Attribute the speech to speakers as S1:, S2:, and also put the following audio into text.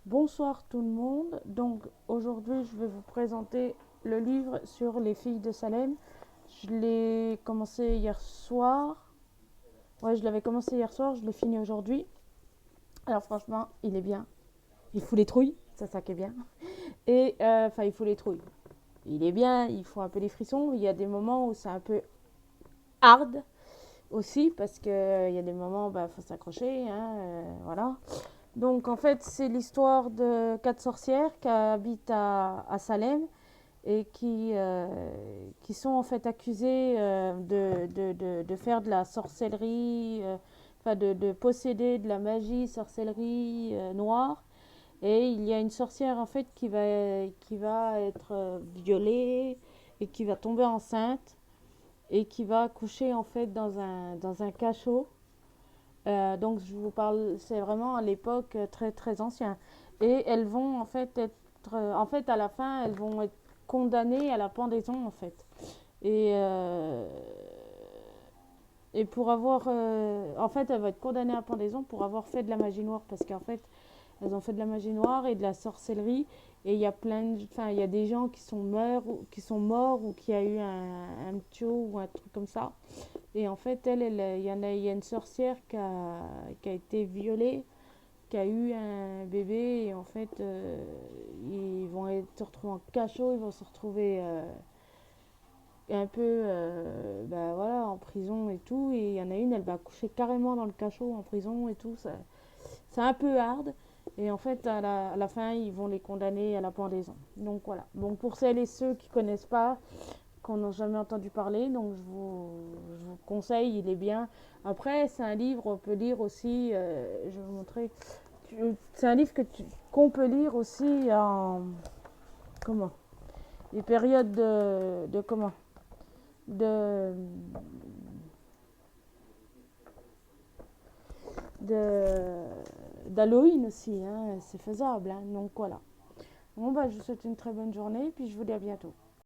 S1: Bonsoir tout le monde. Donc aujourd'hui, je vais vous présenter le livre sur les filles de Salem. Je l'ai commencé hier soir. Ouais, je l'avais commencé hier soir, je l'ai fini aujourd'hui. Alors franchement, il est bien. Il fout les trouilles, c'est ça qui est bien. Et enfin, il fout les trouilles. Il est bien, il faut un peu les frissons. Il y a des moments où c'est un peu hard aussi parce que il y a des moments, bah, faut s'accrocher, hein, voilà. Donc en fait, c'est l'histoire de quatre sorcières qui habitent à Salem et qui sont en fait accusées de faire de la sorcellerie, enfin de posséder de la magie, sorcellerie noire. Et il y a une sorcière en fait qui va être violée et qui va tomber enceinte et qui va accoucher en fait dans un cachot. Donc je vous parle, c'est vraiment à l'époque très très ancien. Et elles vont en fait être, en fait à la fin, elles vont être condamnées à la pendaison en fait. Et et pour avoir, en fait, elles vont être condamnées à la pendaison pour avoir fait de la magie noire parce qu'en fait, elles ont fait de la magie noire et de la sorcellerie. Et il y a enfin, il y a des gens qui sont morts ou qui a eu un tio ou un truc comme ça. Et en fait, il y a une sorcière qui a été violée, qui a eu un bébé. Et en fait, ils vont se retrouver en cachot, ils vont se retrouver un peu bah, voilà, en prison et tout. Et il y en a une, elle va coucher carrément dans le cachot en prison et tout. C'est un peu hard. Et en fait, à la fin, ils vont les condamner à la pendaison. Donc voilà. Donc pour celles et ceux qui connaissent pas, qu'on n'a jamais entendu parler, donc je vous conseille, il est bien. Après, c'est un livre, on peut lire aussi, je vais vous montrer, c'est un livre qu'on peut lire aussi en, comment, les périodes de comment, de, de, d'Halloween aussi, hein, c'est faisable, hein, donc voilà. Bon, bah, je vous souhaite une très bonne journée, puis je vous dis à bientôt.